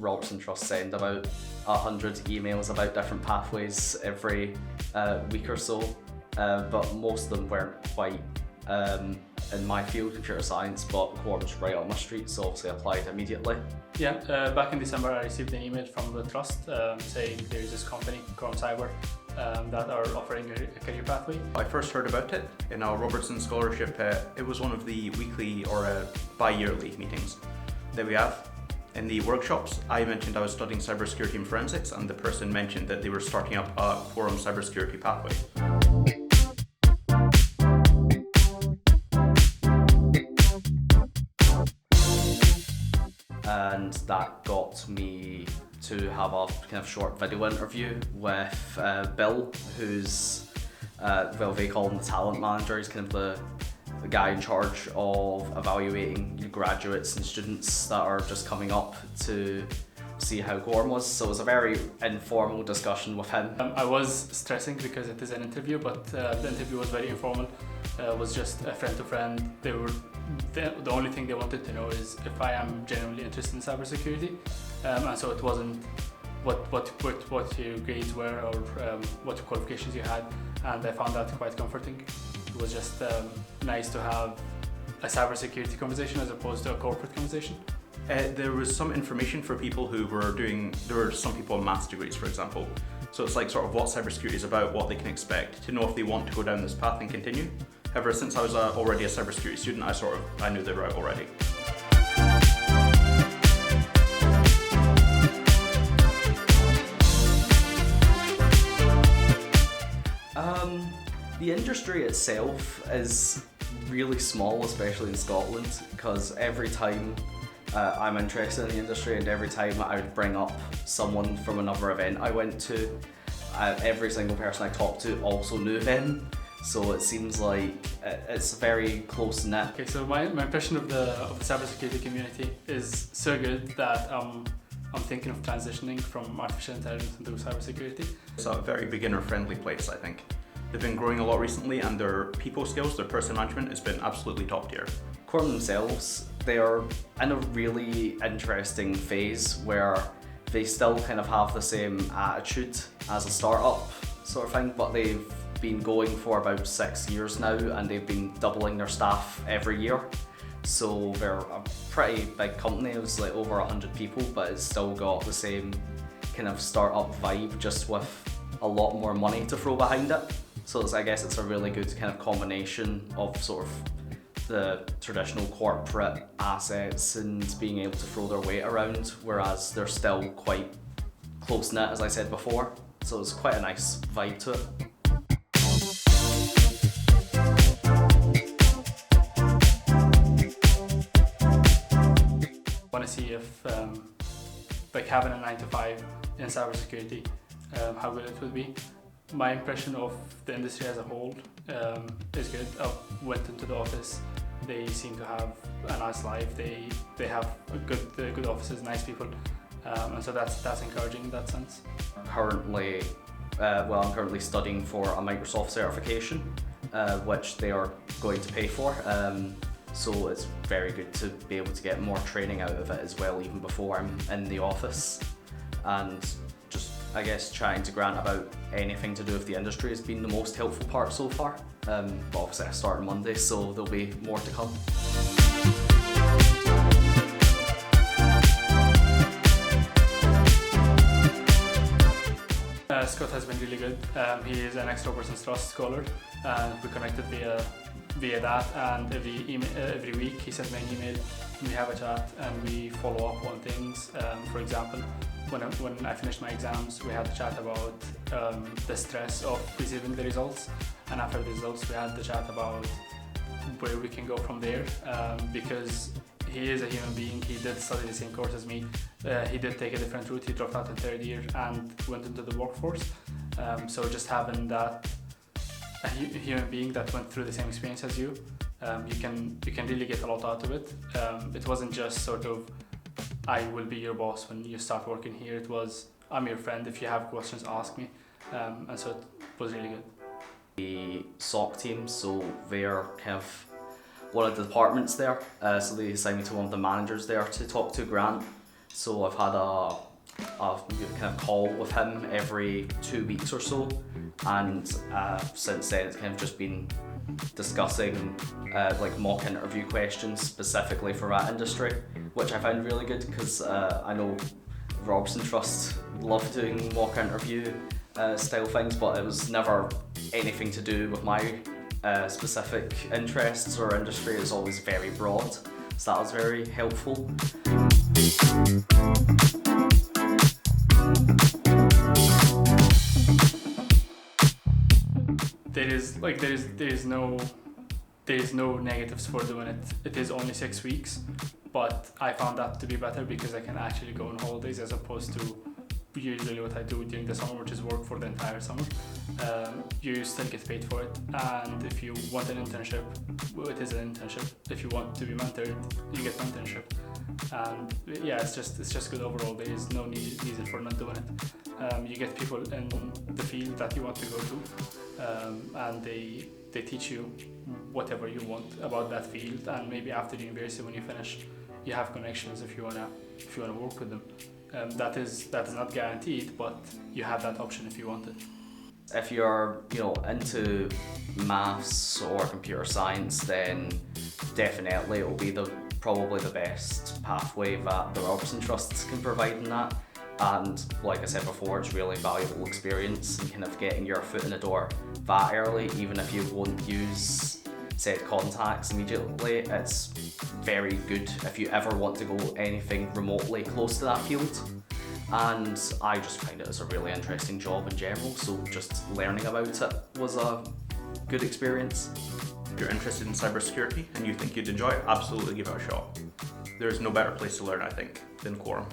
Robertson Trust send about 100 emails about different pathways every week or so, but most of them weren't quite in my field, computer science, but Quorum's right on my street, so obviously I applied immediately. Yeah, back in December I received an email from the trust saying there's this company, Quorum Cyber, that are offering a career pathway. I first heard about it in our Robertson Scholarship. It was one of the weekly or bi-yearly meetings that we have. In the workshops, I mentioned I was studying cybersecurity and forensics, and the person mentioned that they were starting up a Quorum Cybersecurity Pathway. And that got me to have a kind of short video interview with Bill, who's, they call him the talent manager. He's kind of the guy in charge of evaluating graduates and students that are just coming up to see how Quorum was. So it was a very informal discussion with him. I was stressing because it is an interview, but the interview was very informal. It was just a friend to friend. The only thing they wanted to know is if I am genuinely interested in cybersecurity, and so it wasn't what your grades were or what qualifications you had, and I found that quite comforting. It was just nice to have a cybersecurity conversation as opposed to a corporate conversation. There was some information for people who were there were some people on maths degrees, for example. So it's like sort of what cybersecurity is about, what they can expect, to know if they want to go down this path and continue. However, since I was already a cybersecurity student, I knew the route already. The industry itself is really small, especially in Scotland, because every time I'm interested in the industry and every time I would bring up someone from another event I went to, every single person I talked to also knew them. So it seems like it's very close-knit. Okay, so my impression of the cybersecurity community is so good that I'm thinking of transitioning from artificial intelligence into cybersecurity. It's a very beginner-friendly place, I think. They've been growing a lot recently, and their people skills, their person management has been absolutely top tier. Quorum themselves, they are in a really interesting phase where they still kind of have the same attitude as a startup sort of thing, but they've been going for about 6 years now, and they've been doubling their staff every year. So they're a pretty big company. It was like over 100 people, but it's still got the same kind of startup vibe, just with a lot more money to throw behind it. So I guess it's a really good kind of combination of sort of the traditional corporate assets and being able to throw their weight around, whereas they're still quite close-knit, as I said before. So it's quite a nice vibe to it. I want to see if like having a 9 to 5 in cybersecurity, how good it would be. My impression of the industry as a whole is good. I went into the office. They seem to have a nice life. They have good offices, nice people, and so that's encouraging in that sense. I'm currently studying for a Microsoft certification, which they are going to pay for. So it's very good to be able to get more training out of it as well, even before I'm in the office. And just, I guess, chatting to Grant about anything to do with the industry has been the most helpful part so far. But obviously I start on Monday, so there'll be more to come. Scott has been really good. He is an ex-Robertson Trust scholar, and we connected via that, and every week he sent me an email, and we have a chat and we follow up on things. For example, when I finished my exams, we had a chat about the stress of receiving the results, and after the results we had the chat about where we can go from there, because he is a human being. He did study the same course as me. He did take a different route. He dropped out in third year and went into the workforce. So just having that a human being that went through the same experience as you, you can really get a lot out of it. It wasn't just sort of, I will be your boss when you start working here. It was, I'm your friend. If you have questions, ask me. And so it was really good. The SOC team, so they're kind of one of the departments there, so they assigned me to one of the managers there to talk to Grant, So I've had a kind of call with him every 2 weeks or so, and since then it's kind of just been discussing like mock interview questions specifically for that industry, which I found really good because I know Robertson Trust love doing mock interview style things, but it was never anything to do with my specific interests or industry. It was always very broad, so that was very helpful. There is no negatives for doing it. It is only 6 weeks, but I found that to be better because I can actually go on holidays as opposed to usually what I do during the summer, which is work for the entire summer. You still get paid for it, and if you want an internship, it is an internship. If you want to be mentored, you get mentorship. And yeah, it's just good overall. There is no reason for not doing it. You get people in the field that you want to go to, and they teach you whatever you want about that field. And maybe after the university, when you finish, you have connections if you wanna work with them. That is not guaranteed, but you have that option if you want it. If you're into maths or computer science, then definitely it will be probably the best pathway that the Robertson Trusts can provide in that. And like I said before, it's really valuable experience and kind of getting your foot in the door that early, even if you won't use said contacts immediately. It's very good if you ever want to go anything remotely close to that field. And I just find it as a really interesting job in general, so just learning about it was a good experience. If you're interested in cybersecurity and you think you'd enjoy it, absolutely give it a shot. There's no better place to learn, I think, than Quorum.